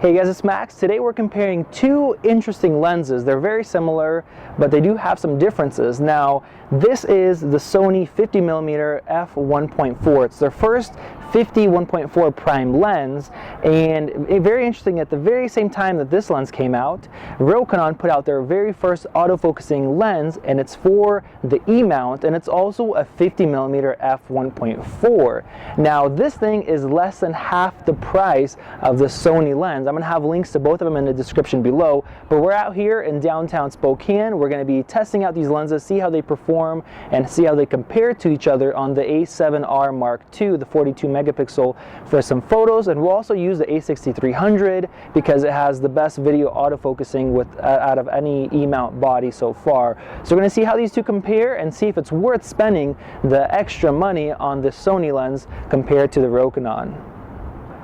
Hey guys, it's Max. Today we're comparing two interesting lenses. They're very similar, but they do have some differences. Now, this is the Sony 50mm F1.4. It's their first 1.4 prime lens, and very interesting, at the very same time that this lens came out, Rokinon put out their very first autofocusing lens, and it's for the E-mount, and it's also a 50mm F1.4. Now, this thing is less than half the price of the Sony lens. I'm going to have links to both of them in the description below, but we're out here in downtown Spokane. We're going to be testing out these lenses, see how they perform, and see how they compare to each other on the A7R Mark II, the 42 megapixel, for some photos. And we'll also use the A6300 because it has the best video autofocusing out of any E-mount body so far. So we're going to see how these two compare and see if it's worth spending the extra money on this Sony lens compared to the Rokinon.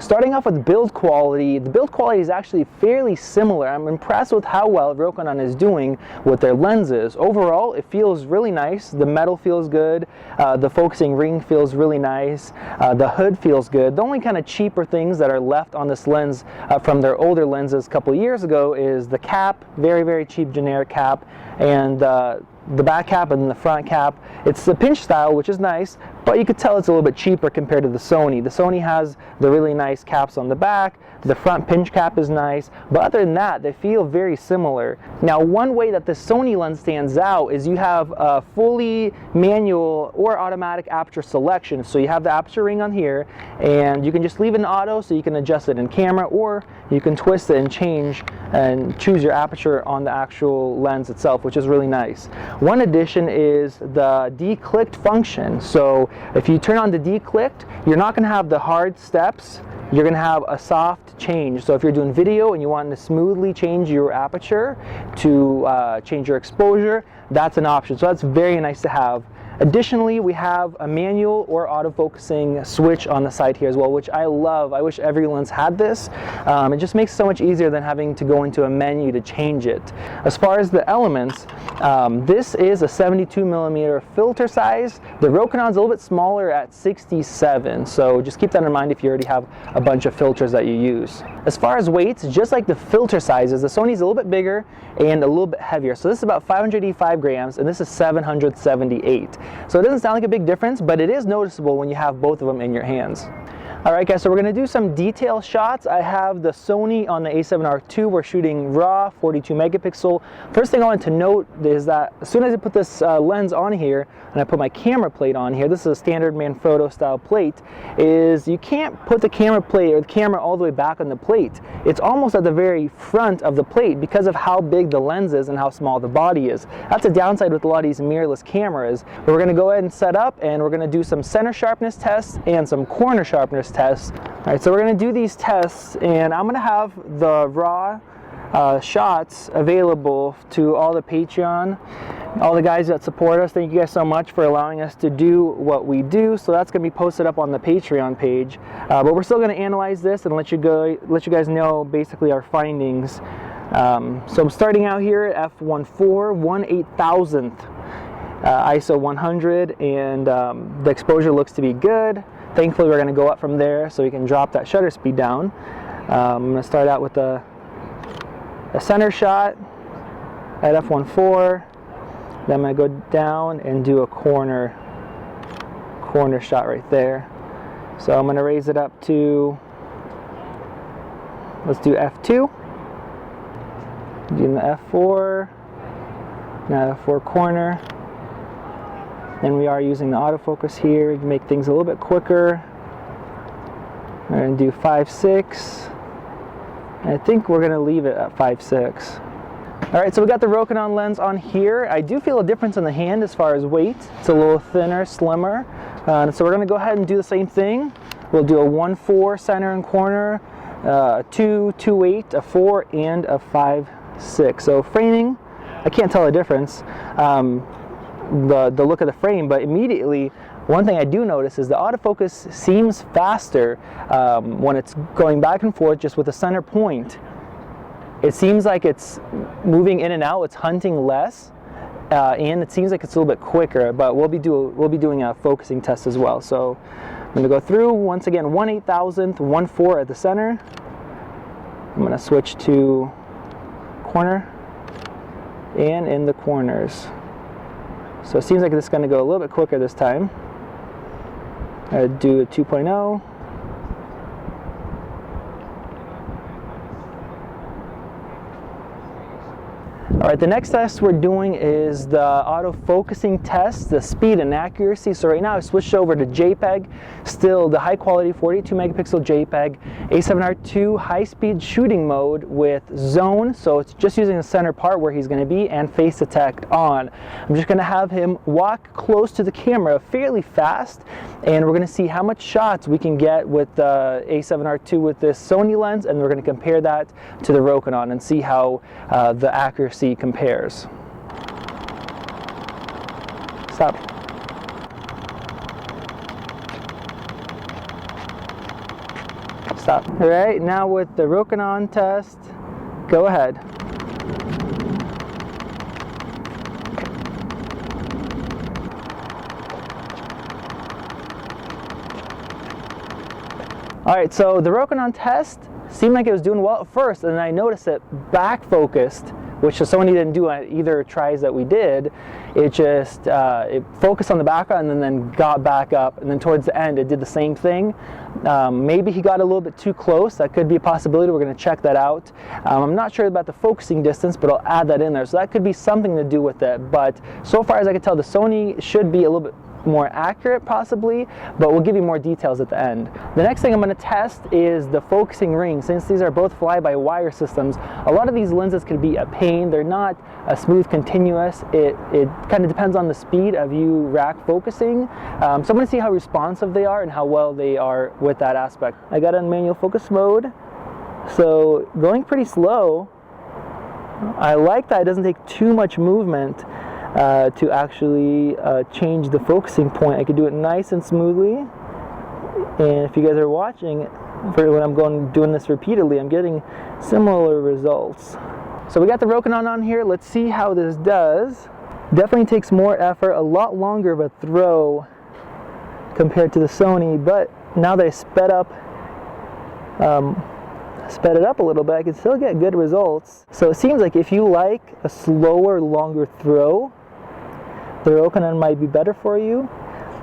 Starting off with build quality, the build quality is actually fairly similar. I'm impressed with how well Rokinon is doing with their lenses. Overall, it feels really nice. The metal feels good. The focusing ring feels really nice. The hood feels good. The only kind of cheaper things that are left on this lens from their older lenses a couple years ago is the cap, very, very cheap generic cap, and the back cap and the front cap. It's the pinch style, which is nice, but you could tell it's a little bit cheaper compared to the Sony. The Sony has the really nice caps on the back. The front pinch cap is nice, but other than that, they feel very similar. Now, one way that the Sony lens stands out is you have a fully manual or automatic aperture selection. So you have the aperture ring on here, and you can just leave it in auto so you can adjust it in camera, or you can twist it and change and choose your aperture on the actual lens itself, which is really nice. One addition is the declicked function. So if you turn on the declicked, you're not going to have the hard steps. You're going to have a soft change. So if you're doing video and you want to smoothly change your aperture to change your exposure, that's an option. So that's very nice to have. Additionally, we have a manual or autofocusing switch on the side here as well, which I love. I wish every lens had this. It just makes it so much easier than having to go into a menu to change it. As far as the elements, this is a 72mm filter size. The Rokinon's a little bit smaller at 67, so just keep that in mind if you already have a bunch of filters that you use. As far as weights, just like the filter sizes, the Sony's a little bit bigger and a little bit heavier. So this is about 585 grams, and this is 778. So it doesn't sound like a big difference, but it is noticeable when you have both of them in your hands. Alright guys, so we're going to do some detail shots. I have the Sony on the A7R II. We're shooting RAW, 42 megapixel. First thing I wanted to note is that as soon as I put this lens on here, and I put my camera plate on here, this is a standard Manfrotto style plate, is you can't put the camera plate or the camera all the way back on the plate. It's almost at the very front of the plate because of how big the lens is and how small the body is. That's a downside with a lot of these mirrorless cameras. But we're going to go ahead and set up, and we're going to do some center sharpness tests and some corner sharpness tests. Alright, so we're going to do these tests, and I'm going to have the raw shots available to all the Patreon, all the guys that support us. Thank you guys so much for allowing us to do what we do. So that's going to be posted up on the Patreon page, but we're still going to analyze this and let you guys know basically our findings. So I'm starting out here at f1.4 1/8000th ISO 100, and the exposure looks to be good. Thankfully, we're going to go up from there so we can drop that shutter speed down. I'm going to start out with a center shot at f1.4. Then I'm going to go down and do a corner shot right there. So I'm going to raise it up to, let's do f2. Doing the f4. Now f4 corner. Then we are using the autofocus here to make things a little bit quicker. We're going to do 5.6. I think we're going to leave it at 5.6. Alright, so we got the Rokinon lens on here. I do feel a difference in the hand as far as weight. It's a little thinner, slimmer. So we're going to go ahead and do the same thing. We'll do a 1.4 center and corner, a 2, 2.8, a 4, and a 5.6. So framing, I can't tell the difference. The look of the frame, but immediately one thing I do notice is the autofocus seems faster when it's going back and forth just with the center point. It seems like it's moving in and out, it's hunting less, and it seems like it's a little bit quicker, but we'll be doing a focusing test as well. So I'm going to go through once again 1/8000th 1.4 at the center, I'm going to switch to corner and in the corners. So it seems like this is going to go a little bit quicker this time. I do a 2.0. Alright, the next test we're doing is the autofocusing test, the speed and accuracy. So right now I've switched over to JPEG, still the high quality 42 megapixel JPEG, A7R2 high speed shooting mode with zone, so it's just using the center part where he's going to be, and face detect on. I'm just going to have him walk close to the camera fairly fast, and we're going to see how much shots we can get with the A7R2 with this Sony lens, and we're going to compare that to the Rokinon and see how the accuracy compares. Stop. Stop. All right, now with the Rokinon test, go ahead. All right, so the Rokinon test seemed like it was doing well at first, and then I noticed it back focused, which the Sony didn't do at either tries that we did. It just it focused on the background and then got back up, and then towards the end it did the same thing. Maybe he got a little bit too close. That could be a possibility. We're going to check that out. I'm not sure about the focusing distance, but I'll add that in there. So that could be something to do with it. But so far as I can tell, the Sony should be a little bit more accurate possibly, but we'll give you more details at the end. The next thing I'm going to test is the focusing ring. Since these are both fly-by-wire systems, a lot of these lenses can be a pain. They're not a smooth continuous. It kind of depends on the speed of you rack focusing. So I'm going to see how responsive they are and how well they are with that aspect. I got it in manual focus mode, so going pretty slow. I like that it doesn't take too much movement to actually change the focusing point. I could do it nice and smoothly, and if you guys are watching for when I'm doing this repeatedly, I'm getting similar results. So we got the Rokinon on here. Let's see how this does. Definitely takes more effort, a lot longer of a throw compared to the Sony, but now that I sped it up a little bit, I can still get good results. So it seems like if you like a slower, longer throw, the Rokinon might be better for you.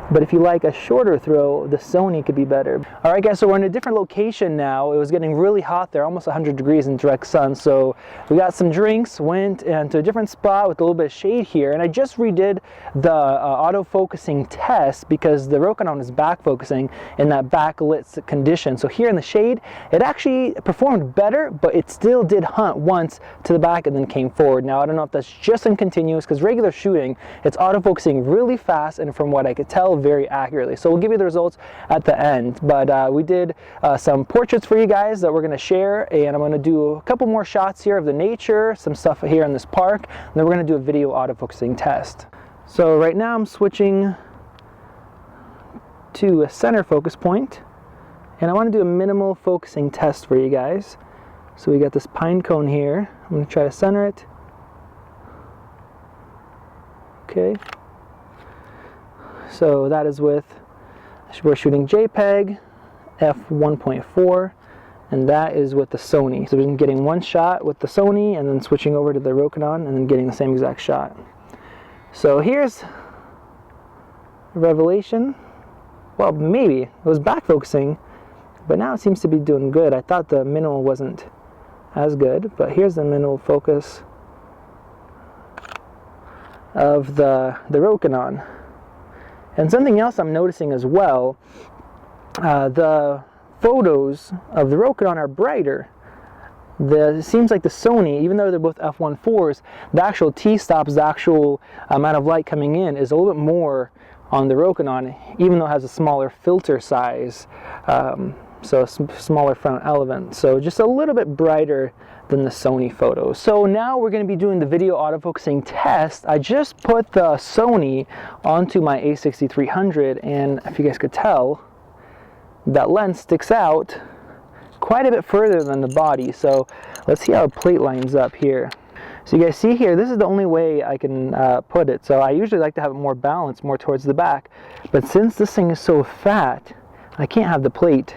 But if you like a shorter throw, the Sony could be better. Alright guys, so we're in a different location now. It was getting really hot there, almost 100 degrees in direct sun. So we got some drinks, went into a different spot with a little bit of shade here. And I just redid the autofocusing test because the Rokinon is back focusing in that backlit condition. So here in the shade, it actually performed better, but it still did hunt once to the back and then came forward. Now I don't know if that's just in continuous, because regular shooting, it's autofocusing really fast, and from what I could tell, very accurately. So we'll give you the results at the end, but we did some portraits for you guys that we're going to share, and I'm going to do a couple more shots here of the nature, some stuff here in this park, and then we're going to do a video autofocusing test. So right now I'm switching to a center focus point, and I want to do a minimal focusing test for you guys. So we got this pine cone here. I'm going to try to center it. Okay. So that is with, we're shooting JPEG F1.4, and that is with the Sony. So we're getting one shot with the Sony and then switching over to the Rokinon and then getting the same exact shot. So here's a revelation. Well, maybe it was back focusing, but now it seems to be doing good. I thought the minimal wasn't as good, but here's the minimal focus of the Rokinon. And something else I'm noticing as well, the photos of the Rokinon are brighter. It seems like the Sony, even though they're both f1.4s, the actual t-stops, the actual amount of light coming in is a little bit more on the Rokinon, even though it has a smaller filter size, so a smaller front element. So just a little bit brighter than the Sony photos. So now we're going to be doing the video autofocusing test. I just put the Sony onto my A6300, and if you guys could tell, that lens sticks out quite a bit further than the body. So let's see how a plate lines up here. So you guys see here, this is the only way I can put it. So I usually like to have it more balanced, more towards the back, but since this thing is so fat, I can't have the plate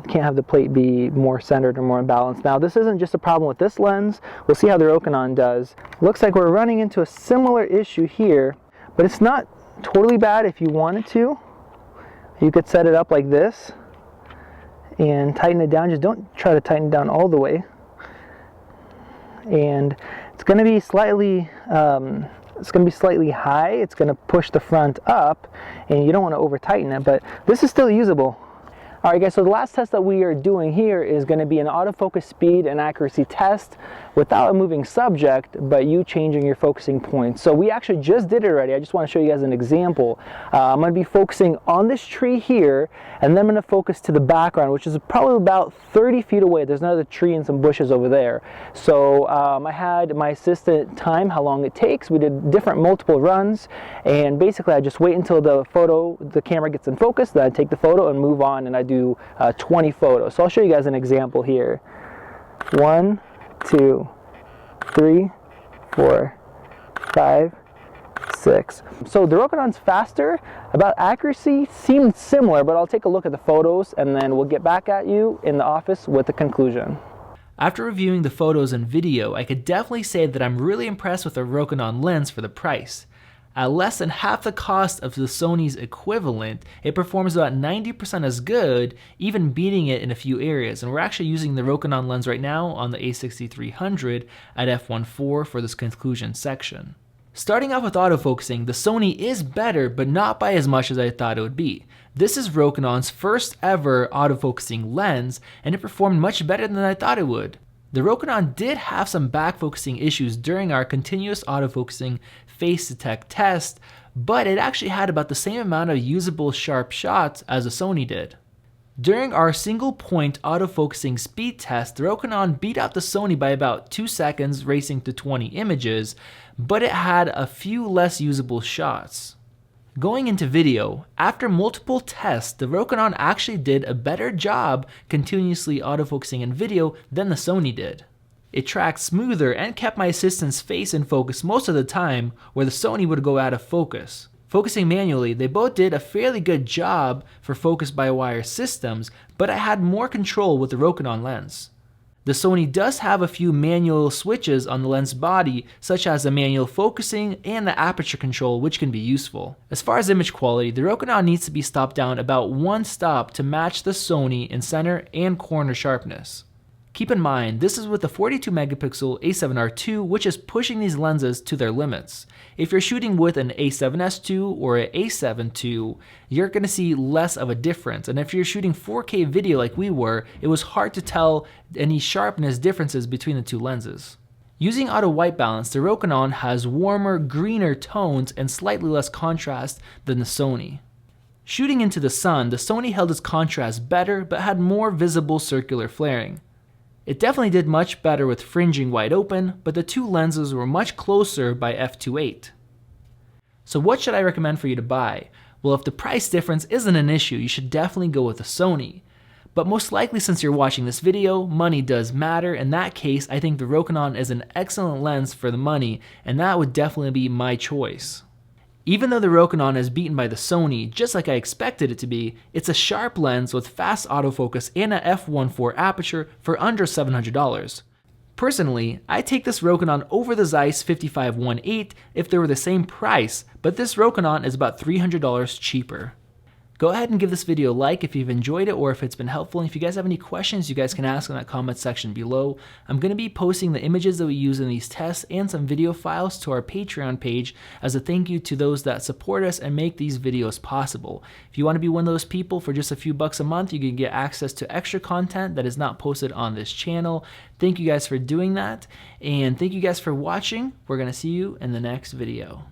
can't have the plate be more centered or more imbalanced. Now this isn't just a problem with this lens. We'll see how the Rokinon does. Looks like we're running into a similar issue here, but it's not totally bad. If you wanted to, you could set it up like this and tighten it down. Just don't try to tighten it down all the way. And it's going to be slightly high. It's going to push the front up, and you don't want to over tighten it, but this is still usable. Alright guys, so the last test that we are doing here is going to be an autofocus speed and accuracy test without a moving subject, but you changing your focusing points. So we actually just did it already. I just want to show you guys an example. I'm going to be focusing on this tree here, and then I'm going to focus to the background, which is probably about 30 feet away. There's another tree and some bushes over there. So I had my assistant time how long it takes. We did different multiple runs, and basically I just wait until the camera gets in focus, then I take the photo and move on, and I do 20 photos. So I'll show you guys an example here. 1, 2, 3, 4, 5, 6. So the Rokinon's faster. About accuracy seemed similar, but I'll take a look at the photos and then we'll get back at you in the office with the conclusion. After reviewing the photos and video, I could definitely say that I'm really impressed with the Rokinon lens for the price. At less than half the cost of the Sony's equivalent, it performs about 90% as good, even beating it in a few areas. And we're actually using the Rokinon lens right now on the A6300 at f1.4 for this conclusion section. Starting off with autofocusing, the Sony is better, but not by as much as I thought it would be. This is Rokinon's first ever autofocusing lens, and it performed much better than I thought it would. The Rokinon did have some back-focusing issues during our continuous autofocusing face detect test, but it actually had about the same amount of usable sharp shots as the Sony did. During our single point autofocusing speed test, the Rokinon beat out the Sony by about 2 seconds, racing to 20 images, but it had a few less usable shots. Going into video, after multiple tests, the Rokinon actually did a better job continuously autofocusing in video than the Sony did. It tracked smoother and kept my assistant's face in focus most of the time, where the Sony would go out of focus. Focusing manually, they both did a fairly good job for focus-by-wire systems, but I had more control with the Rokinon lens. The Sony does have a few manual switches on the lens body, such as the manual focusing and the aperture control, which can be useful. As far as image quality, the Rokinon needs to be stopped down about 1 stop to match the Sony in center and corner sharpness. Keep in mind, this is with the 42 megapixel A7R II, which is pushing these lenses to their limits. If you're shooting with an A7S II or an A7 II, you're going to see less of a difference. And if you're shooting 4K video like we were, it was hard to tell any sharpness differences between the two lenses. Using auto white balance, the Rokinon has warmer, greener tones and slightly less contrast than the Sony. Shooting into the sun, the Sony held its contrast better but had more visible circular flaring. It definitely did much better with fringing wide open, but the two lenses were much closer by f2.8. So what should I recommend for you to buy? Well, if the price difference isn't an issue, you should definitely go with the Sony. But most likely, since you're watching this video, money does matter. In that case, I think the Rokinon is an excellent lens for the money, and that would definitely be my choice. Even though the Rokinon is beaten by the Sony, just like I expected it to be, it's a sharp lens with fast autofocus and a f1.4 aperture for under $700. Personally, I take this Rokinon over the Zeiss 55-1.8 if they were the same price, but this Rokinon is about $300 cheaper. Go ahead and give this video a like if you've enjoyed it or if it's been helpful. And if you guys have any questions, you guys can ask in that comment section below. I'm going to be posting the images that we use in these tests and some video files to our Patreon page as a thank you to those that support us and make these videos possible. If you want to be one of those people, for just a few bucks a month, you can get access to extra content that is not posted on this channel. Thank you guys for doing that, and thank you guys for watching. We're going to see you in the next video.